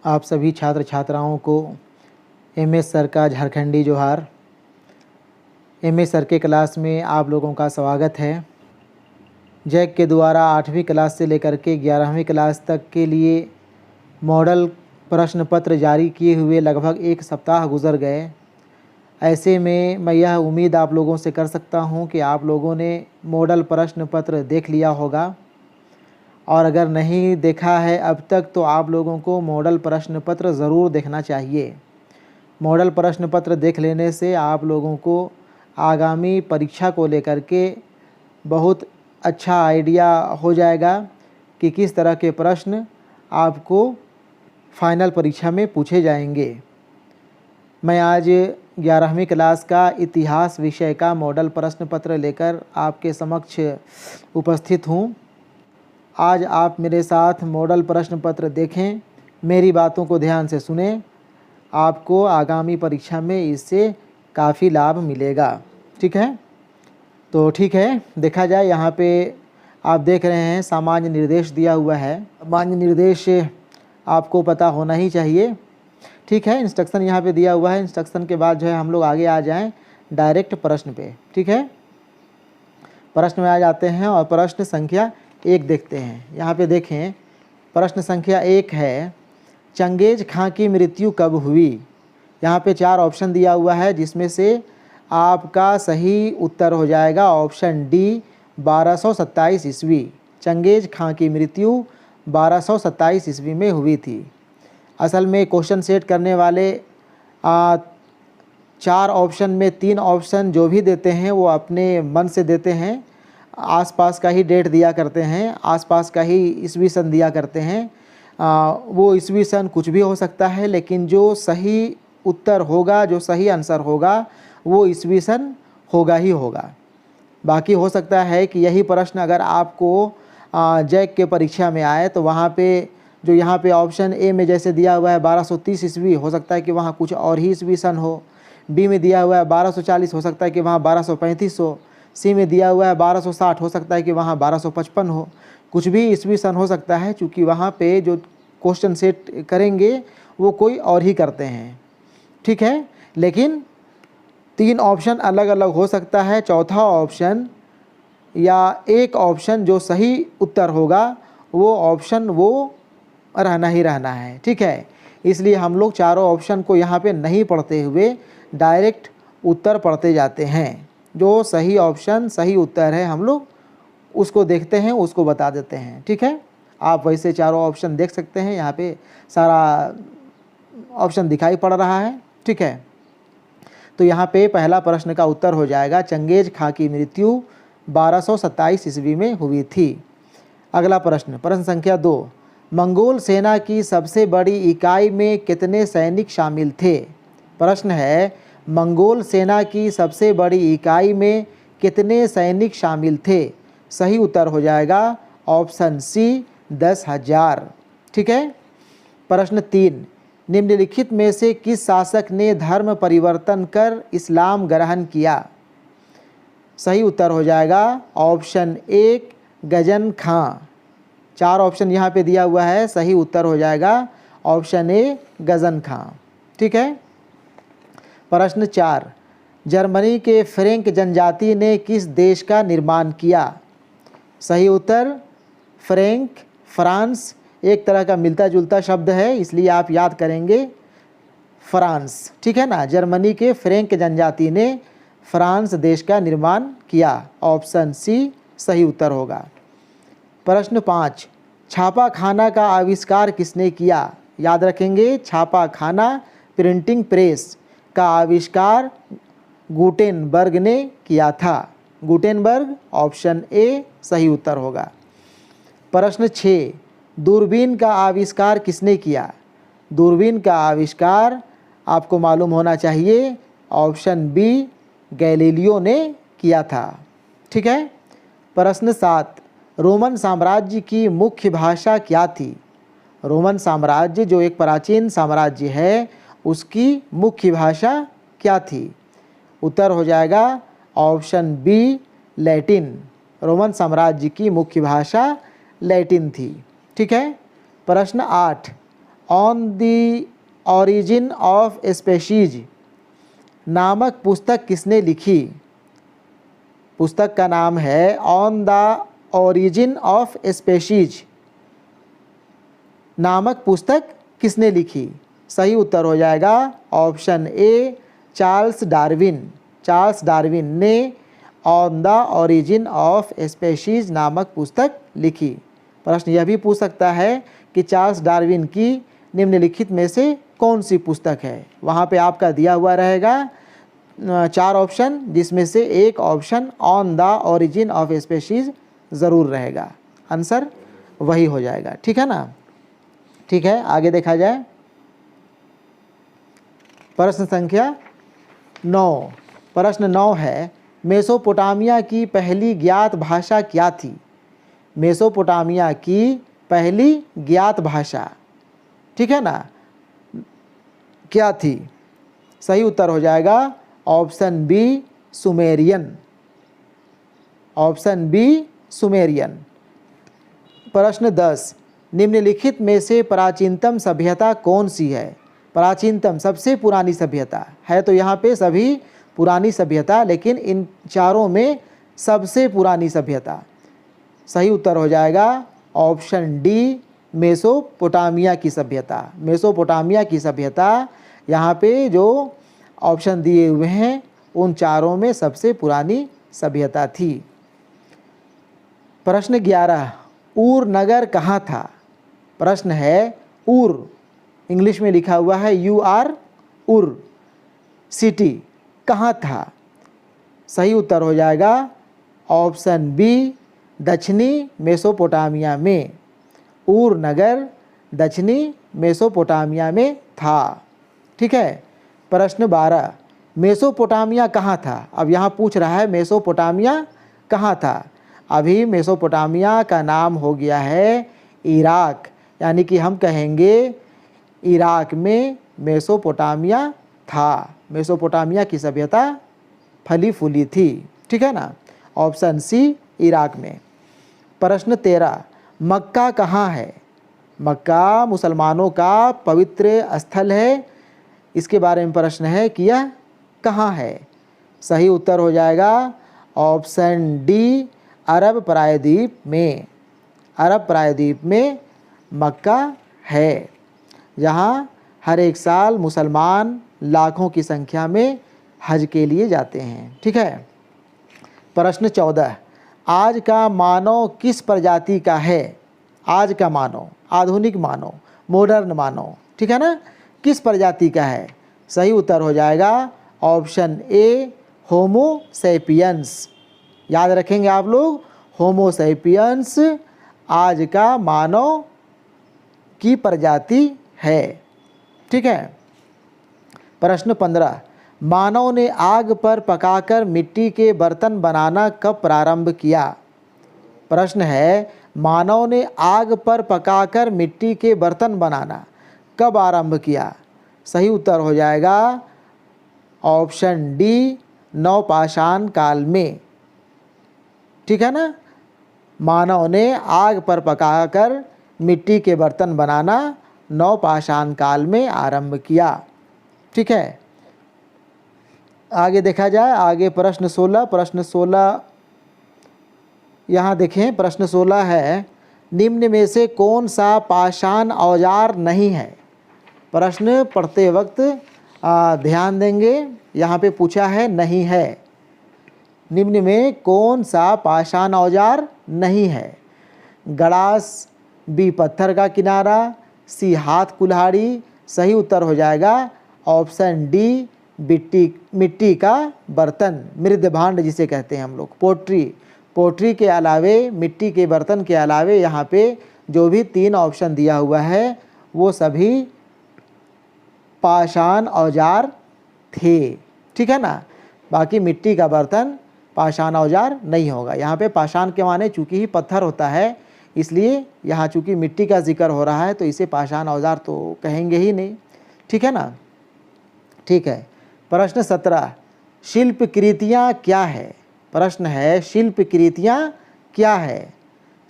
आप सभी छात्र छात्राओं को एमएस सर का झारखंडी जोहार। एमएस सर के क्लास में आप लोगों का स्वागत है। जैक के द्वारा 8वीं क्लास से लेकर के 11वीं क्लास तक के लिए मॉडल प्रश्न पत्र जारी किए हुए लगभग एक सप्ताह गुजर गए। ऐसे में मैं यह उम्मीद आप लोगों से कर सकता हूं कि आप लोगों ने मॉडल प्रश्न पत्र देख लिया होगा, और अगर नहीं देखा है अब तक तो आप लोगों को मॉडल प्रश्न पत्र ज़रूर देखना चाहिए। मॉडल प्रश्न पत्र देख लेने से आप लोगों को आगामी परीक्षा को लेकर के बहुत अच्छा आइडिया हो जाएगा कि किस तरह के प्रश्न आपको फाइनल परीक्षा में पूछे जाएंगे। मैं आज 11वीं क्लास का इतिहास विषय का मॉडल प्रश्न पत्र लेकर आपके समक्ष उपस्थित हूँ। आज आप मेरे साथ मॉडल प्रश्न पत्र देखें, मेरी बातों को ध्यान से सुनें। आपको आगामी परीक्षा में इससे काफ़ी लाभ मिलेगा। ठीक है, तो ठीक है, देखा जाए। यहाँ पे आप देख रहे हैं सामान्य निर्देश दिया हुआ है। सामान्य निर्देश आपको पता होना ही चाहिए। ठीक है, इंस्ट्रक्शन यहाँ पे दिया हुआ है। इंस्ट्रक्शन के बाद जो है हम लोग आगे आ जाएं डायरेक्ट प्रश्न पे। ठीक है, प्रश्न में आ जाते हैं और प्रश्न संख्या 1 देखते हैं। यहाँ पे देखें, प्रश्न संख्या 1 है, चंगेज खां की मृत्यु कब हुई। यहाँ पे 4 ऑप्शन दिया हुआ है, जिसमें से आपका सही उत्तर हो जाएगा ऑप्शन डी 1227 ईस्वी। चंगेज खां की मृत्यु 1227 ईस्वी में हुई थी। असल में क्वेश्चन सेट करने वाले 4 ऑप्शन में 3 ऑप्शन जो भी देते हैं वो अपने मन से देते हैं, आसपास का ही डेट दिया करते हैं, आसपास का ही ईस्वी सन दिया करते हैं। वो ईस्वी सन कुछ भी हो सकता है, लेकिन जो सही उत्तर होगा, जो सही आंसर होगा, वो ईस्वी सन होगा ही होगा। बाकी हो सकता है कि यही प्रश्न अगर आपको जैक के परीक्षा में आए तो वहाँ पे जो यहाँ पे ऑप्शन ए में जैसे दिया हुआ है 1230 ईस्वी, हो सकता है कि वहाँ कुछ और ही ईस्वी सन हो। बी में दिया हुआ है 1240, हो सकता है कि वहाँ 1235 हो। सी में दिया हुआ है 1260, हो सकता है कि वहाँ 1255 हो। कुछ भी ईस्वी सन हो सकता है, क्योंकि वहाँ पे जो क्वेश्चन सेट करेंगे वो कोई और ही करते हैं। ठीक है, लेकिन 3 ऑप्शन अलग अलग हो सकता है। चौथा ऑप्शन या एक ऑप्शन जो सही उत्तर होगा वो ऑप्शन वो रहना ही रहना है। ठीक है, इसलिए हम लोग चारों ऑप्शन को यहाँ पे नहीं पढ़ते हुए डायरेक्ट उत्तर पढ़ते जाते हैं। जो सही ऑप्शन सही उत्तर है हम लोग उसको देखते हैं, उसको बता देते हैं। ठीक है, आप वैसे चारों ऑप्शन देख सकते हैं, यहाँ पे सारा ऑप्शन दिखाई पड़ रहा है। ठीक है, तो यहाँ पे पहला प्रश्न का उत्तर हो जाएगा चंगेज खां की मृत्यु 1227 ईस्वी में हुई थी। अगला प्रश्न, प्रश्न संख्या 2, मंगोल सेना की सबसे बड़ी इकाई में कितने सैनिक शामिल थे। प्रश्न है, मंगोल सेना की सबसे बड़ी इकाई में कितने सैनिक शामिल थे। सही उत्तर हो जाएगा ऑप्शन सी 10,000। ठीक है, प्रश्न 3, निम्नलिखित में से किस शासक ने धर्म परिवर्तन कर इस्लाम ग्रहण किया। सही उत्तर हो जाएगा ऑप्शन 1 गजन खां। 4 ऑप्शन यहाँ पे दिया हुआ है, सही उत्तर हो जाएगा ऑप्शन ए गजन खां। ठीक है, प्रश्न 4, जर्मनी के फ्रेंक जनजाति ने किस देश का निर्माण किया। सही उत्तर फ्रेंक, फ्रांस एक तरह का मिलता जुलता शब्द है, इसलिए आप याद करेंगे फ्रांस। ठीक है ना, जर्मनी के फ्रेंक जनजाति ने फ्रांस देश का निर्माण किया। ऑप्शन सी सही उत्तर होगा। प्रश्न 5, छापा खाना का आविष्कार किसने किया। याद रखेंगे, छापा खाना प्रिंटिंग प्रेस का आविष्कार गुटेनबर्ग ने किया था। गुटेनबर्ग ऑप्शन ए सही उत्तर होगा। प्रश्न 6, दूरबीन का आविष्कार किसने किया। दूरबीन का आविष्कार आपको मालूम होना चाहिए, ऑप्शन बी गैलीलियो ने किया था। ठीक है, प्रश्न 7, रोमन साम्राज्य की मुख्य भाषा क्या थी। रोमन साम्राज्य जो एक प्राचीन साम्राज्य है उसकी मुख्य भाषा क्या थी। उत्तर हो जाएगा ऑप्शन बी लैटिन। रोमन साम्राज्य की मुख्य भाषा लैटिन थी। ठीक है, प्रश्न 8, on the origin of species नामक पुस्तक किसने लिखी? पुस्तक का नाम है on the origin of species नामक पुस्तक किसने लिखी? सही उत्तर हो जाएगा option A Charles Darwin. Charles Darwin ने on the origin of species नामक पुस्तक लिखी। प्रश्न यह भी पूछ सकता है कि चार्ल्स डार्विन की निम्नलिखित में से कौन सी पुस्तक है? वहाँ पे आपका दिया हुआ रहेगा 4 ऑप्शन, जिसमें से एक option on the origin of species ज़रूर रहेगा। आंसर वही हो जाएगा। ठीक है ना? ठीक है, आगे देखा जाए। प्रश्न संख्या 9। प्रश्न 9 है, मेसोपोटामिया की पहली ज्ञात भाषा क्या थी? मेसोपोटामिया की पहली ज्ञात भाषा, ठीक है ना, क्या थी? सही उत्तर हो जाएगा option B Sumerian. Option B Sumerian. प्रश्न 10, निम्नलिखित में से प्राचीनतम सभ्यता कौन सी है? प्राचीनतम सबसे पुरानी सभ्यता है, तो यहाँ पे सभी पुरानी सभ्यता, लेकिन इन चारों में सबसे पुरानी सभ्यता। सही उत्तर हो जाएगा ऑप्शन डी मेसोपोटामिया की सभ्यता। मेसोपोटामिया की सभ्यता यहाँ पे जो ऑप्शन दिए हुए हैं उन चारों में सबसे पुरानी सभ्यता थी। प्रश्न 11, ऊर नगर कहाँ था? प्रश्न है ऊर, इंग्लिश में लिखा हुआ है UR उर, सिटी कहाँ था? सही उत्तर हो जाएगा ऑप्शन बी दक्षिणी मेसोपोटामिया में। ऊर नगर दक्षिणी मेसोपोटामिया में था। ठीक है। प्रश्न 12, मेसोपोटामिया कहाँ था? अब यहाँ पूछ रहा है मेसोपोटामिया कहाँ था। अभी मेसोपोटामिया का नाम हो गया है इराक, यानी कि हम कहेंगे इराक में मेसोपोटामिया था। मेसोपोटामिया की सभ्यता फली फूली थी। ठीक है ना, ऑप्शन सी इराक में। प्रश्न 13, मक्का कहाँ है? मक्का मुसलमानों का पवित्र स्थल है। इसके बारे में प्रश्न है कि यह कहाँ है? सही उत्तर हो जाएगा ऑप्शन डी अरब प्रायद्वीप में। अरब प्रायद्वीप में मक्का है, जहाँ हर एक साल मुसलमान लाखों की संख्या में हज के लिए जाते हैं। ठीक है। प्रश्न 14, आज का मानव किस प्रजाति का है? आज का मानव, आधुनिक मानव, मॉडर्न मानव, ठीक है ना, किस प्रजाति का है? सही उत्तर हो जाएगा ऑप्शन ए होमो सैपियंस। याद रखेंगे आप लोग, होमो सैपियंस आज का मानव की प्रजाति है। ठीक है। प्रश्न 15, मानव ने आग पर पकाकर मिट्टी के बर्तन बनाना कब प्रारंभ किया? प्रश्न है, मानव ने आग पर पकाकर मिट्टी के बर्तन बनाना कब आरंभ किया? सही उत्तर हो जाएगा ऑप्शन डी नवपाषाण काल में। ठीक है ना, मानव ने आग पर पकाकर मिट्टी के बर्तन बनाना नवपाषाण काल में आरंभ किया। ठीक है। आगे देखा जाए, आगे प्रश्न 16। प्रश्न 16 यहाँ देखें, प्रश्न 16 है, निम्न में से कौन सा पाषाण औजार नहीं है? प्रश्न पढ़ते वक्त ध्यान देंगे, यहाँ पे पूछा है नहीं है। निम्न में कौन सा पाषाण औजार नहीं है? गड़ास, बी पत्थर का किनारा, सी हाथ कुल्हाड़ी। सही उत्तर हो जाएगा ऑप्शन डी मिट्टी का बर्तन, मृद भांड जिसे कहते हैं हम लोग, पोट्री। पोट्री के अलावे, मिट्टी के बर्तन के अलावे यहाँ पे जो भी 3 ऑप्शन दिया हुआ है वो सभी पाषाण औजार थे। ठीक है ना, बाकी मिट्टी का बर्तन पाषाण औजार नहीं होगा। यहाँ पे पाषाण के माने चूँकि ही पत्थर होता है, इसलिए यहाँ चूँकि मिट्टी का जिक्र हो रहा है तो इसे पाषाण औजार तो कहेंगे ही नहीं। ठीक है ना। ठीक है। प्रश्न 17, शिल्प कृतियाँ क्या है? प्रश्न है शिल्प कृतियाँ क्या है?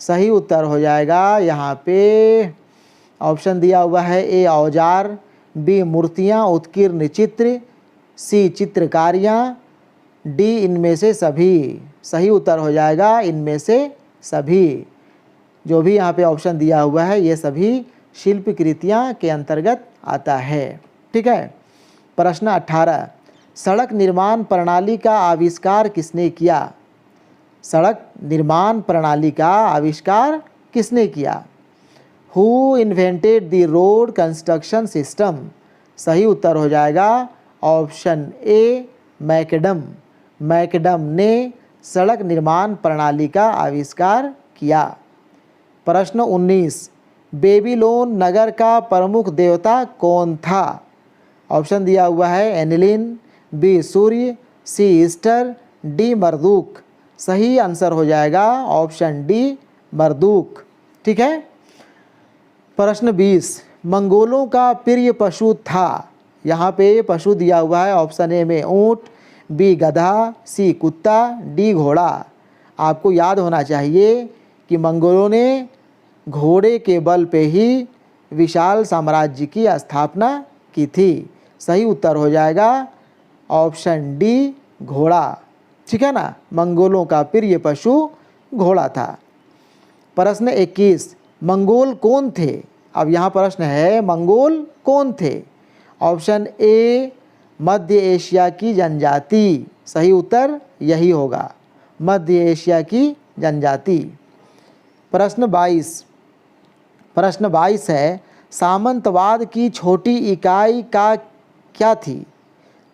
सही उत्तर हो जाएगा यहाँ पे ऑप्शन दिया हुआ है ए औजार, बी मूर्तियाँ उत्कीर्ण चित्र, सी चित्रकारियाँ, डी इनमें से सभी। सही उत्तर हो जाएगा इनमें से सभी। जो भी यहाँ पे ऑप्शन दिया हुआ है ये सभी शिल्प कृतियाँ के अंतर्गत आता है। ठीक है। प्रश्न 18, सड़क निर्माण प्रणाली का आविष्कार किसने किया? सड़क निर्माण प्रणाली का आविष्कार किसने किया? Who invented the road construction system? सही उत्तर हो जाएगा ऑप्शन ए मैकडम। मैकडम ने सड़क निर्माण प्रणाली का आविष्कार किया। प्रश्न 19, बेबीलोन नगर का प्रमुख देवता कौन था? ऑप्शन दिया हुआ है एनिलिन, बी सूर्य, सी ईस्टर, डी मरदूक। सही आंसर हो जाएगा ऑप्शन डी मरदूक। ठीक है। प्रश्न 20, मंगोलों का प्रिय पशु था? यहाँ पे पशु दिया हुआ है ऑप्शन ए में ऊँट, बी गधा, सी कुत्ता, डी घोड़ा। आपको याद होना चाहिए कि मंगोलों ने घोड़े के बल पे ही विशाल साम्राज्य की स्थापना की थी। सही उत्तर हो जाएगा ऑप्शन डी घोड़ा। ठीक है ना। मंगोलों का प्रिय पशु घोड़ा था। प्रश्न 21, मंगोल कौन थे? अब यहाँ प्रश्न है मंगोल कौन थे? ऑप्शन ए मध्य एशिया की जनजाति। सही उत्तर यही होगा, मध्य एशिया की जनजाति। प्रश्न 22 है, सामंतवाद की छोटी इकाई का क्या थी?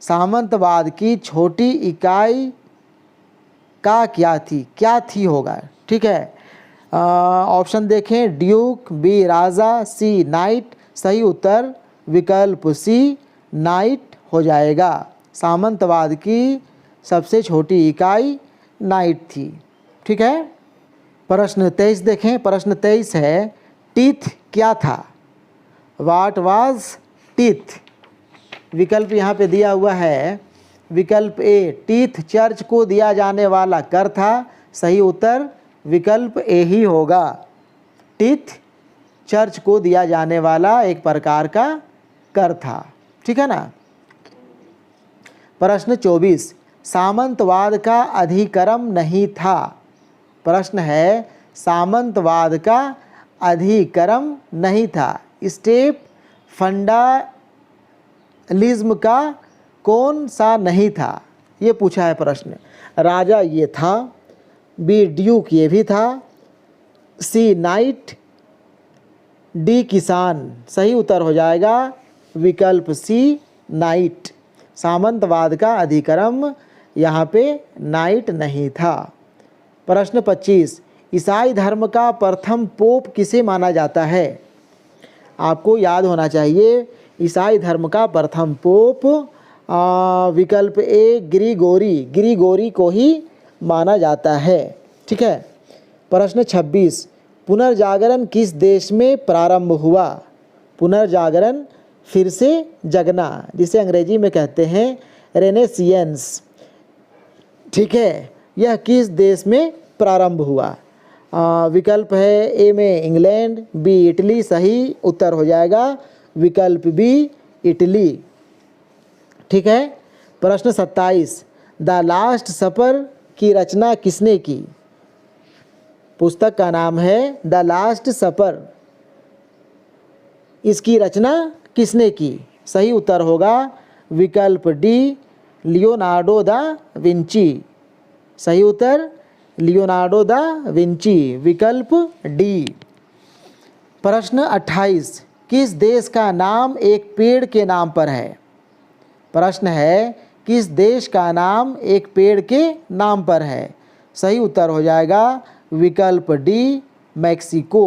सामंतवाद की छोटी इकाई का क्या थी होगा। ठीक है। ऑप्शन देखें, ड्यूक, बी राजा, सी नाइट। सही उत्तर विकल्प सी नाइट हो जाएगा। सामंतवाद की सबसे छोटी इकाई नाइट थी। ठीक है। प्रश्न 23 देखें। प्रश्न 23 है, टीथ क्या था? What was teeth? विकल्प यहाँ पे दिया हुआ है। विकल्प ए टीथ चर्च को दिया जाने वाला कर था। सही उत्तर विकल्प ए ही होगा। टीथ चर्च को दिया जाने वाला एक प्रकार का कर था। ठीक है ना। प्रश्न 24, सामंतवाद का अधिक्रम नहीं था। प्रश्न है, सामंतवाद का अधिक्रम नहीं था। स्टेप फंडालिज्म का कौन सा नहीं था? ये पूछा है प्रश्न। राजा ये था, बी ड्यूक ये भी था, सी नाइट, डी किसान। सही उत्तर हो जाएगा विकल्प सी नाइट। सामंतवाद का अधिक्रम यहाँ पे नाइट नहीं था। प्रश्न 25, ईसाई धर्म का प्रथम पोप किसे माना जाता है? आपको याद होना चाहिए ईसाई धर्म का प्रथम पोप विकल्प ए ग्रीगोरी को ही माना जाता है। ठीक है। प्रश्न 26, पुनर्जागरण किस देश में प्रारंभ हुआ? पुनर्जागरण फिर से जगना, जिसे अंग्रेजी में कहते हैं रेनेसियंस। ठीक है। यह किस देश में प्रारंभ हुआ? विकल्प है ए में इंग्लैंड, बी इटली। सही उत्तर हो जाएगा विकल्प बी इटली। ठीक है। प्रश्न 27, द लास्ट सपर की रचना किसने की? पुस्तक का नाम है द लास्ट सपर। इसकी रचना किसने की? सही उत्तर होगा विकल्प डी लियोनार्डो दा विंची। सही उत्तर लियोनार्डो दा विंची, विकल्प डी। प्रश्न 28, किस देश का नाम एक पेड़ के नाम पर है? प्रश्न है, किस देश का नाम एक पेड़ के नाम पर है? सही उत्तर हो जाएगा विकल्प डी मैक्सिको।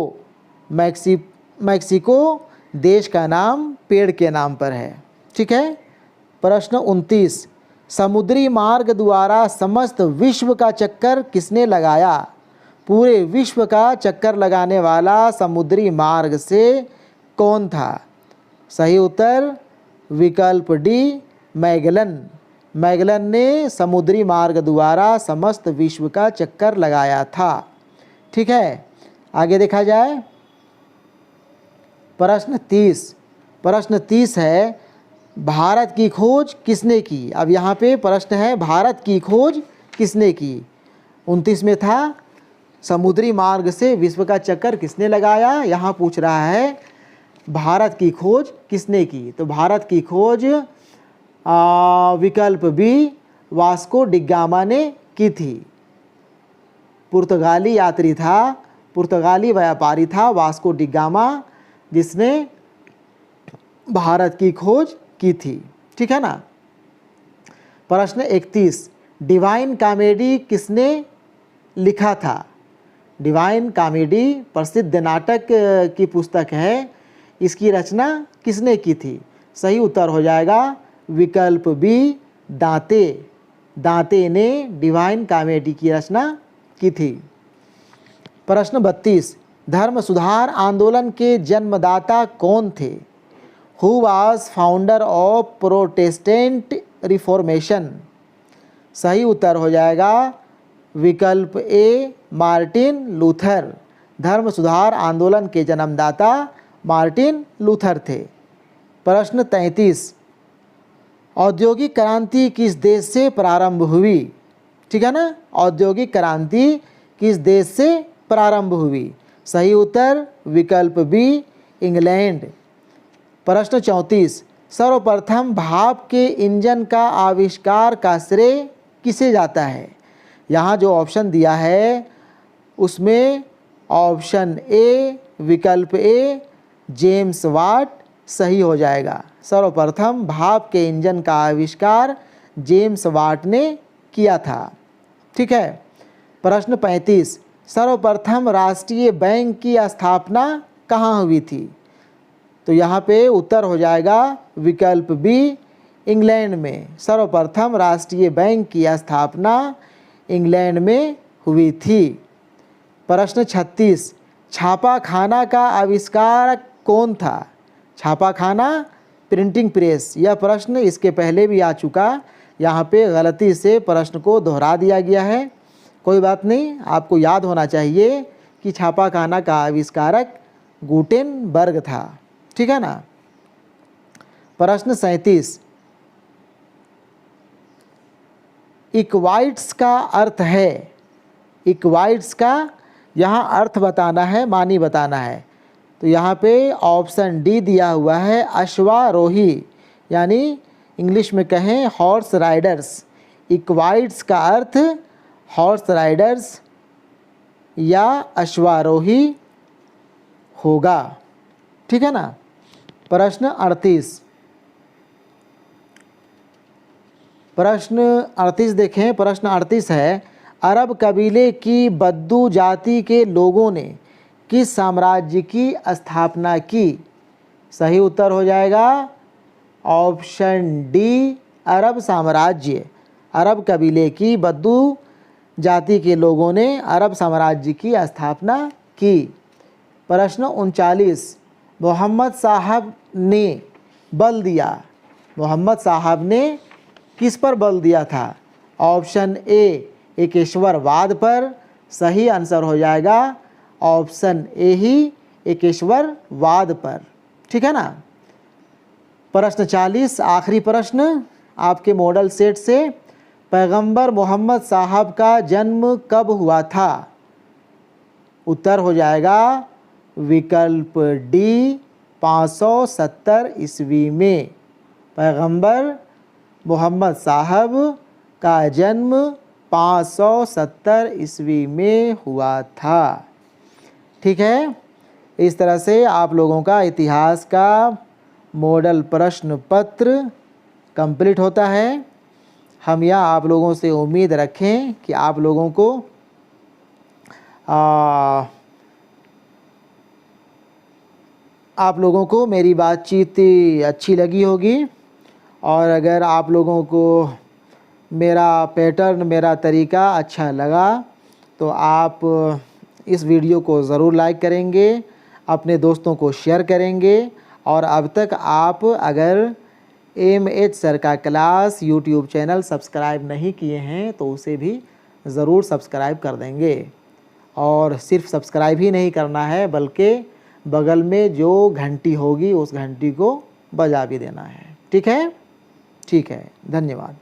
मैक्सिको देश का नाम पेड़ के नाम पर है। ठीक है। प्रश्न 29, समुद्री मार्ग द्वारा समस्त विश्व का चक्कर किसने लगाया? पूरे विश्व का चक्कर लगाने वाला समुद्री मार्ग से कौन था? सही उत्तर विकल्प डी मैगलन। मैगलन ने समुद्री मार्ग द्वारा समस्त विश्व का चक्कर लगाया था। ठीक है। आगे देखा जाए। प्रश्न 30 है, भारत की खोज किसने की। अब यहाँ पे प्रश्न है भारत की खोज किसने की। 29 में था समुद्री मार्ग से विश्व का चक्कर किसने लगाया। यहाँ पूछ रहा है भारत की खोज किसने की। तो भारत की खोज विकल्प बी वास्को डिगामा ने की थी। पुर्तगाली यात्री था, पुर्तगाली व्यापारी था वास्को डिगामा, जिसने भारत की खोज की थी। ठीक है ना। प्रश्न 31, डिवाइन कॉमेडी किसने लिखा था। डिवाइन कॉमेडी प्रसिद्ध नाटक की पुस्तक है, इसकी रचना किसने की थी। सही उत्तर हो जाएगा विकल्प बी दांते। दांते ने डिवाइन कॉमेडी की रचना की थी। प्रश्न 32, धर्म सुधार आंदोलन के जन्मदाता कौन थे। Who was founder of Protestant reformation. सही उत्तर हो जाएगा विकल्प ए मार्टिन लूथर। धर्म सुधार आंदोलन के जन्मदाता मार्टिन लूथर थे। प्रश्न 33, औद्योगिक क्रांति किस देश से प्रारंभ हुई। ठीक है ना। औद्योगिक क्रांति किस देश से प्रारंभ हुई। सही उत्तर विकल्प बी इंग्लैंड। प्रश्न 34, सर्वप्रथम भाप के इंजन का आविष्कार का श्रेय किसे जाता है। यहाँ जो ऑप्शन दिया है उसमें ऑप्शन ए विकल्प ए जेम्स वाट सही हो जाएगा। सर्वप्रथम भाप के इंजन का आविष्कार जेम्स वाट ने किया था। ठीक है। प्रश्न 35, सर्वप्रथम राष्ट्रीय बैंक की स्थापना कहाँ हुई थी। तो यहाँ पे उत्तर हो जाएगा विकल्प बी इंग्लैंड में। सर्वप्रथम राष्ट्रीय बैंक की स्थापना इंग्लैंड में हुई थी। प्रश्न 36, छापाखाना का आविष्कारक कौन था। छापाखाना प्रिंटिंग प्रेस। यह प्रश्न इसके पहले भी आ चुका, यहाँ पे गलती से प्रश्न को दोहरा दिया गया है। कोई बात नहीं, आपको याद होना चाहिए कि छापाखाना का आविष्कारक गुटेनबर्ग था। ठीक है ना। प्रश्न 37, इक्वाइट्स का अर्थ है। इक्वाइट्स का यहाँ अर्थ बताना है, मानी बताना है। तो यहाँ पे ऑप्शन डी दिया हुआ है अश्वारोही, यानी इंग्लिश में कहें हॉर्स राइडर्स। इक्वाइट्स का अर्थ हॉर्स राइडर्स या अश्वारोही होगा। ठीक है ना। प्रश्न 38, देखें। प्रश्न 38 है, अरब कबीले की बद्दू जाति के लोगों ने किस साम्राज्य की स्थापना की। सही उत्तर हो जाएगा ऑप्शन डी अरब साम्राज्य। अरब कबीले की बद्दू जाति के लोगों ने अरब साम्राज्य की स्थापना की। प्रश्न 39, मोहम्मद साहब ने बल दिया। मोहम्मद साहब ने किस पर बल दिया था। ऑप्शन ए एकेश्वरवाद पर। सही आंसर हो जाएगा ऑप्शन ए ही एकेश्वरवाद पर। ठीक है ना। प्रश्न 40, आखिरी प्रश्न आपके मॉडल सेट से, पैगंबर मोहम्मद साहब का जन्म कब हुआ था। उत्तर हो जाएगा विकल्प डी 570 ईस्वी में। पैगंबर मोहम्मद साहब का जन्म 570 ईस्वी में हुआ था। ठीक है। इस तरह से आप लोगों का इतिहास का मॉडल प्रश्न पत्र कंप्लीट होता है। हम यह आप लोगों से उम्मीद रखें कि आप लोगों को मेरी बातचीत अच्छी लगी होगी। और अगर आप लोगों को मेरा पैटर्न, मेरा तरीका अच्छा लगा तो आप इस वीडियो को ज़रूर लाइक करेंगे, अपने दोस्तों को शेयर करेंगे। और अब तक आप अगर MH सर का क्लास यूट्यूब चैनल सब्सक्राइब नहीं किए हैं तो उसे भी ज़रूर सब्सक्राइब कर देंगे। और सिर्फ सब्सक्राइब ही नहीं करना है बल्कि बगल में जो घंटी होगी उस घंटी को बजा भी देना है। ठीक है, ठीक है, धन्यवाद।